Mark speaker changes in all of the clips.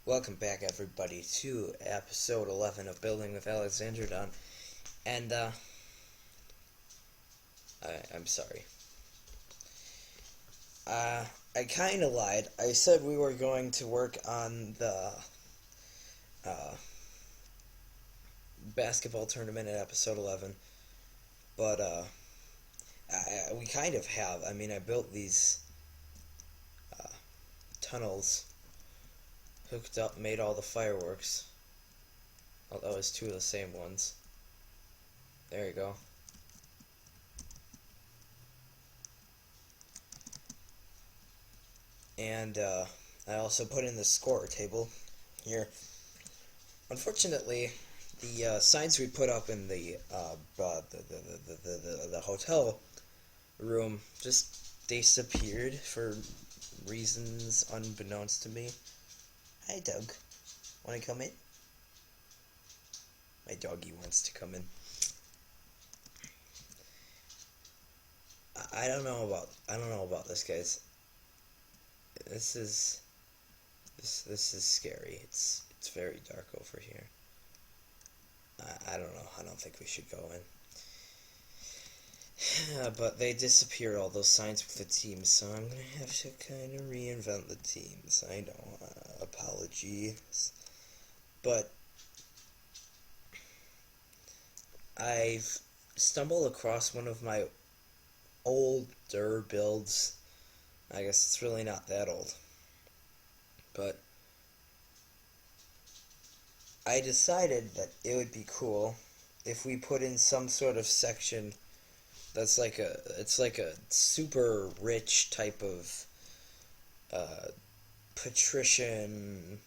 Speaker 1: Welcome back, everybody, to episode 11 of Building with Alexandrondon. And, I'm sorry. I kind of lied. I said we were going to work on the, basketball tournament in episode 11. But, we kind of have. I mean, I built these, tunnels, hooked up, made all the fireworks. Although it's two of the same ones. There you go. And I also put in the score table here. Unfortunately, the signs we put up in the hotel room just disappeared for reasons unbeknownst to me. Hi, Doug. Want to come in? My doggy wants to come in. I don't know about this, guys. This is scary. It's very dark over here. I don't know. I don't think we should go in. But they disappeared, all those signs with the teams, so I'm gonna have to kind of reinvent the teams. I know. Apologies. But I've stumbled across one of my older builds. I guess it's really not that old. But I decided that it would be cool if we put in some sort of section that's like a super rich type of patrician,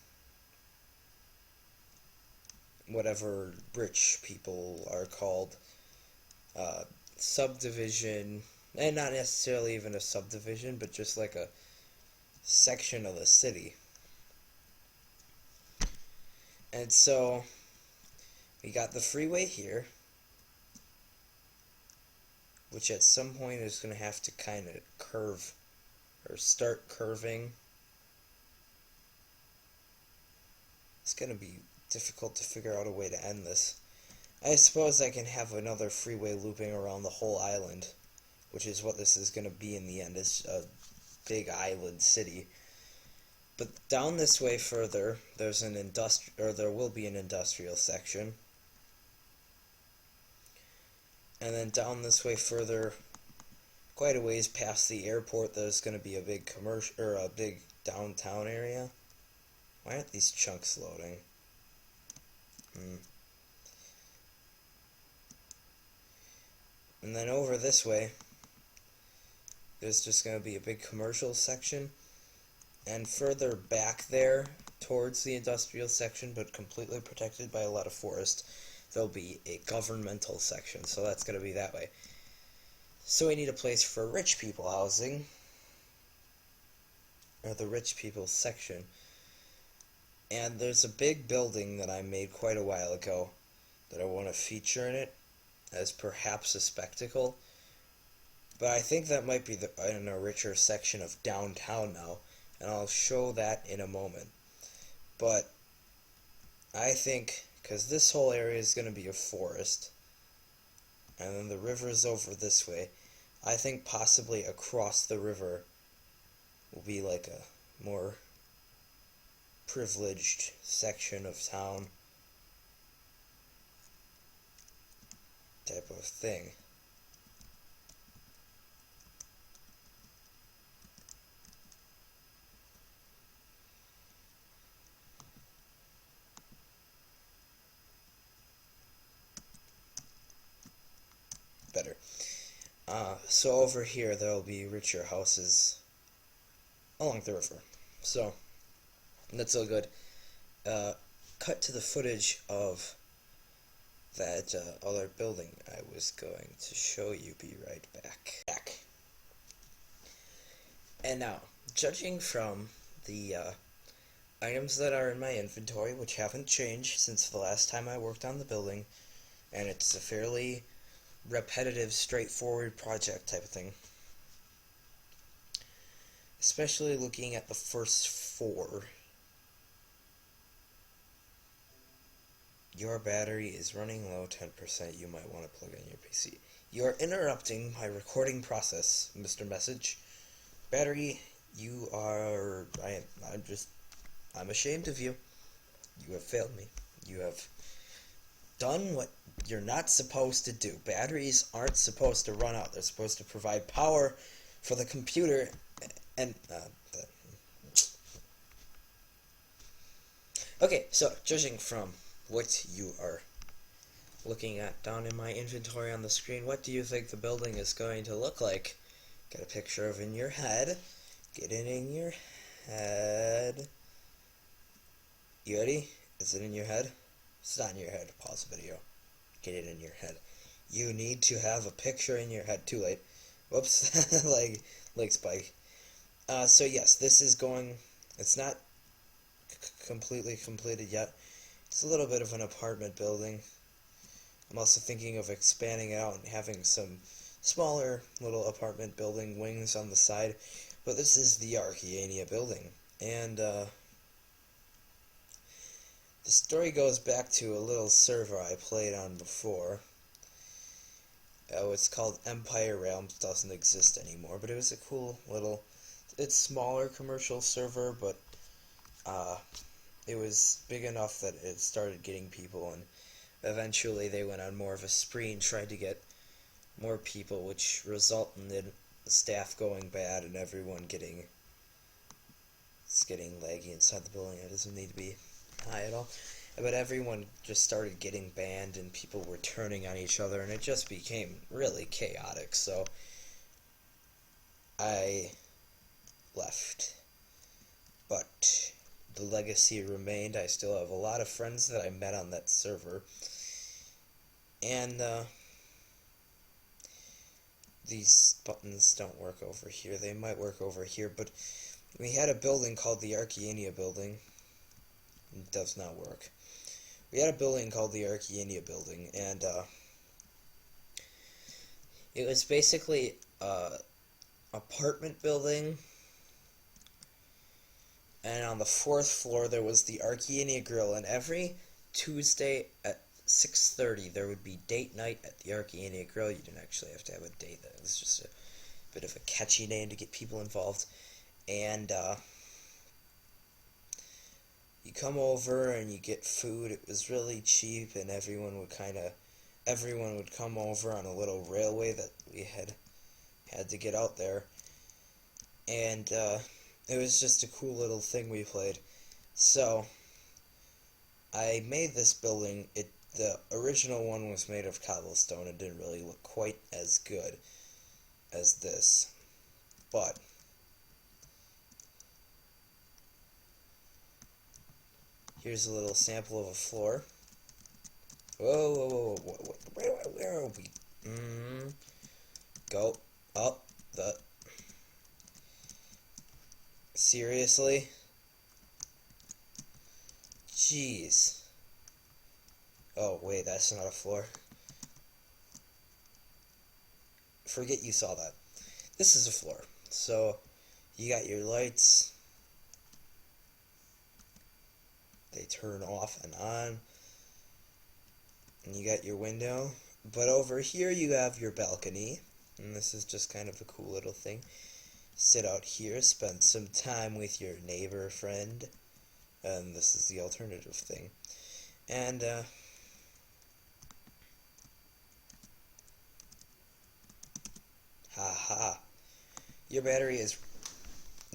Speaker 1: whatever rich people are called, subdivision, and not necessarily even a subdivision, but just like a section of the city. And so we got the freeway here, which at some point is going to have to kind of curve or start curving. It's going to be difficult to figure out a way to end this. I suppose I can have another freeway looping around the whole island, which is what this is going to be in the end. It's a big island city. But down this way further, there will be an industrial section. And then down this way further, quite a ways past the airport, there's going to be a big a big downtown area. Why aren't these chunks loading? And then over this way, there's just going to be a big commercial section. And further back there, towards the industrial section, but completely protected by a lot of forest, there'll be a governmental section. So that's going to be that way. So we need a place for rich people housing, or the rich people section. And there's a big building that I made quite a while ago that I want to feature in it as perhaps a spectacle. But I think that might be in a richer section of downtown now, and I'll show that in a moment. But I think, because this whole area is going to be a forest, and then the river's over this way, I think possibly across the river will be like a more privileged section of town type of thing. Better. So over here there will be richer houses along the river. So that's all good. Cut to the footage of that other building I was going to show you. Be right back. And now, judging from the items that are in my inventory, which haven't changed since the last time I worked on the building, and it's a fairly repetitive, straightforward project type of thing. Especially looking at the first four. Your battery is running low, 10%. You might want to plug in your PC. You are interrupting my recording process, Mr. Message. Battery, you are... I'm ashamed of you. You have failed me. You have done what you're not supposed to do. Batteries aren't supposed to run out. They're supposed to provide power for the computer and... Okay, so judging from what you are looking at down in my inventory on the screen, what do you think the building is going to look like? Get a picture of in your head. Get it in your head. You ready? Is it in your head? It's not in your head. Pause the video. Get it in your head. You need to have a picture in your head. Too late. Whoops. Leg spike. So yes, this is going... It's not completely completed yet. It's a little bit of an apartment building. I'm also thinking of expanding it out and having some smaller little apartment building wings on the side. But this is the Archaeania building. And the story goes back to a little server I played on before. It's called Empire Realms. Doesn't exist anymore, but it was a cool little... It's smaller commercial server, but it was big enough that it started getting people, and eventually they went on more of a spree and tried to get more people, which resulted in the staff going bad and everyone getting... It's getting laggy inside the building. It doesn't need to be high at all. But everyone just started getting banned and people were turning on each other, and it just became really chaotic. So I left. But the legacy remained. I still have a lot of friends that I met on that server. And these buttons don't work over here. They might work over here, but we had a building called the Archaeania building. It does not work. We had a building called the Archaeania building, and it was basically an apartment building, and on the 4th floor there was the Archaeania Grill, and every Tuesday at 6:30 there would be date night at the Archaeania Grill. You didn't actually have to have a date. That was just a bit of a catchy name to get people involved. And you come over and you get food. It was really cheap, and everyone would come over on a little railway that we had to get out there. And it was just a cool little thing we played. So I made this building. The original one was made of cobblestone. It didn't really look quite as good as this, but here's a little sample of a floor. Whoa, where are we? Go up the... Seriously? Jeez. Oh, wait, that's not a floor. Forget you saw that. This is a floor. So, you got your lights. They turn off and on. And you got your window. But over here you have your balcony. And this is just kind of a cool little thing. Sit out here, spend some time with your neighbor friend. And this is the alternative thing. And, haha. Your battery is...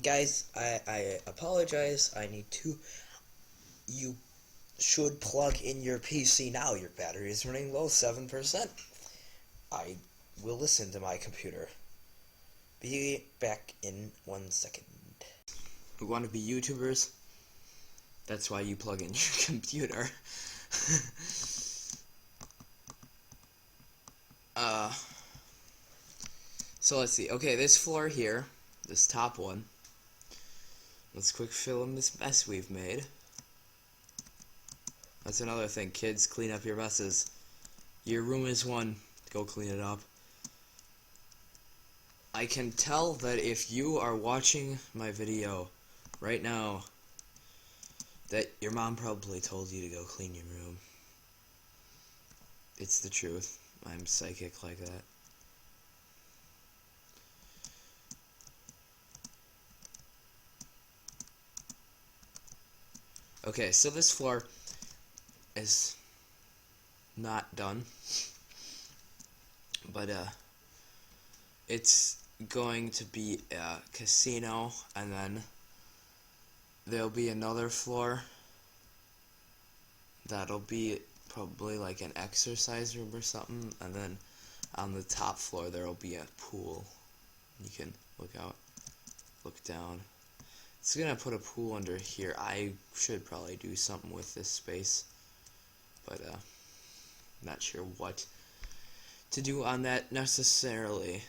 Speaker 1: Guys, I apologize. I need to... You should plug in your PC now. Your battery is running low, 7%. I will listen to my computer. Be back in 1 second. We want to be YouTubers? That's why you plug in your computer. So let's see. Okay, this floor here, this top one. Let's quick fill in this mess we've made. That's another thing, kids, clean up your messes. Your room is one. Go clean it up. I can tell that if you are watching my video right now, that your mom probably told you to go clean your room. It's the truth. I'm psychic like that. Okay, so this floor is not done, but it's going to be a casino, and then there'll be another floor that'll be probably like an exercise room or something, and then on the top floor there'll be a pool. You can look out, look down. It's gonna put a pool under here. I should probably do something with this space, but not sure what to do on that necessarily.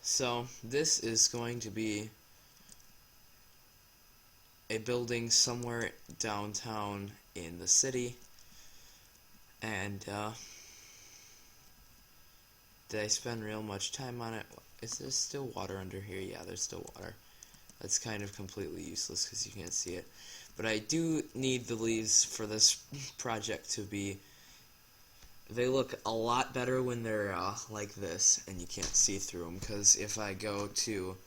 Speaker 1: So this is going to be a building somewhere downtown in the city, and did I spend real much time on it? Is there still water under here? Yeah, there's still water. That's kind of completely useless because you can't see it. But I do need the leaves for this project to be... They look a lot better when they're like this and you can't see through them, because if I go to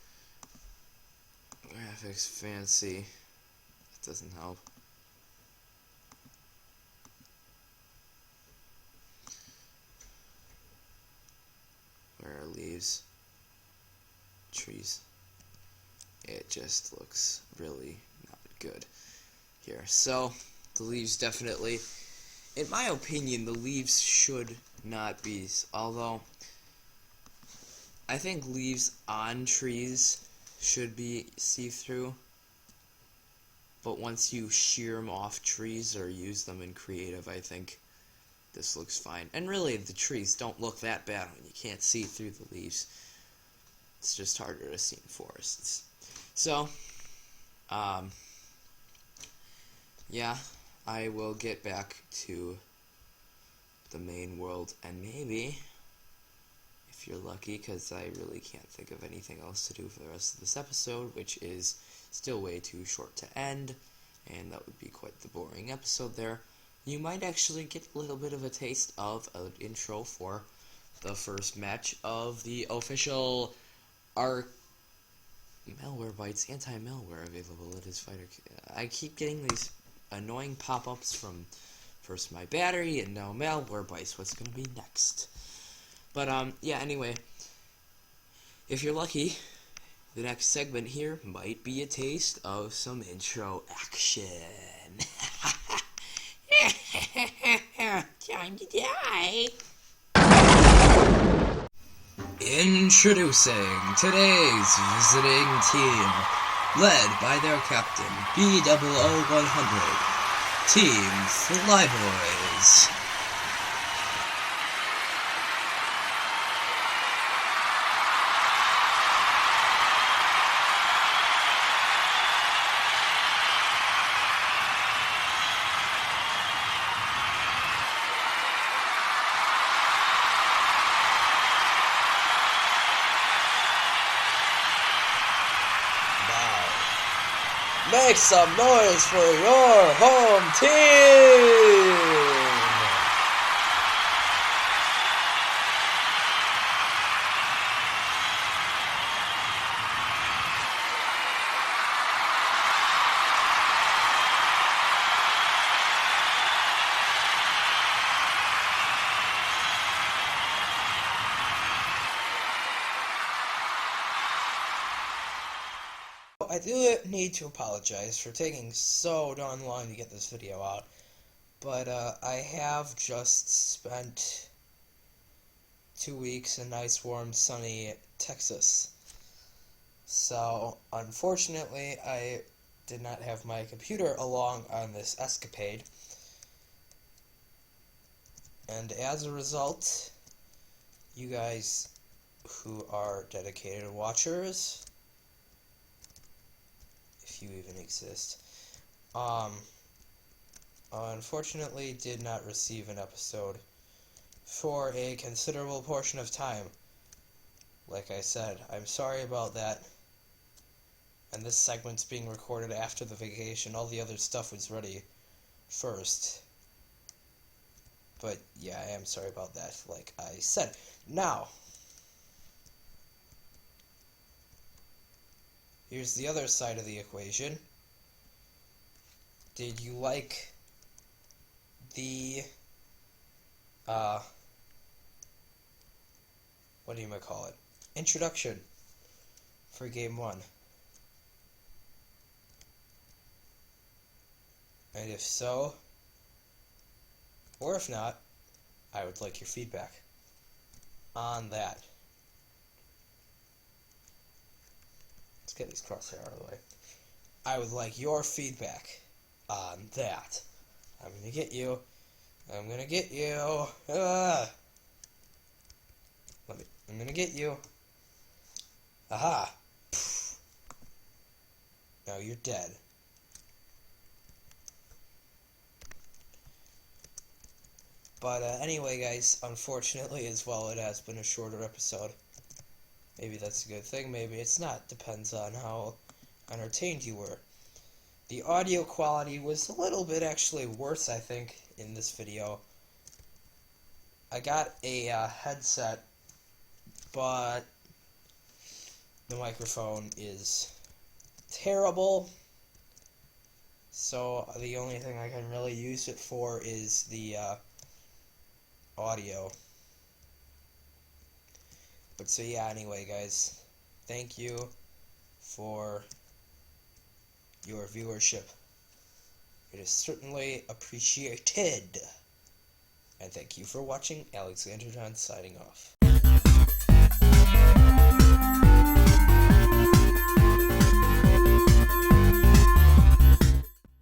Speaker 1: graphics fancy, it doesn't help. Where are leaves? Trees. It just looks really not good here. So, the leaves definitely, in my opinion, the leaves should not be, although I think leaves on trees should be see-through, but once you shear them off trees or use them in creative, I think this looks fine. And really, the trees don't look that bad when you can't see through the leaves. It's just harder to see in forests. So, yeah, I will get back to the main world, and maybe, if you're lucky, because I really can't think of anything else to do for the rest of this episode, which is still way too short to end, and that would be quite the boring episode there, you might actually get a little bit of a taste of an intro for the first match of the official Malware Bytes anti-malware available. It is fighter. I keep getting these annoying pop-ups from first my battery and now Malware Bytes. What's gonna be next? But yeah. Anyway, if you're lucky, the next segment here might be a taste of some intro action. Time to die. Introducing today's visiting team, led by their captain, B00-100, Team Flyboys. Make some noise for your home team! I do need to apologize for taking so darn long to get this video out, but I have just spent 2 weeks in nice, warm, sunny Texas. So, unfortunately, I did not have my computer along on this escapade, and as a result, you guys who are dedicated watchers, if you even exist, unfortunately did not receive an episode for a considerable portion of time. Like I said, I'm sorry about that. And this segment's being recorded after the vacation. All the other stuff was ready first. But yeah, I am sorry about that, like I said. Now, here's the other side of the equation. Did you like the, what do you might call it? Introduction for Game 1? And if so, or if not, I would like your feedback on that. Let's get these crosshair out of the way. I would like your feedback on that. I'm gonna get you. I'm gonna get you. I'm gonna get you. Aha! Now you're dead. But anyway, guys, unfortunately, as well, it has been a shorter episode. Maybe that's a good thing, maybe it's not. Depends on how entertained you were. The audio quality was a little bit actually worse, I think, in this video. I got a headset, but the microphone is terrible. So the only thing I can really use it for is the audio. But so yeah, anyway, guys, thank you for your viewership. It is certainly appreciated. And thank you for watching. Alexandrondon signing off.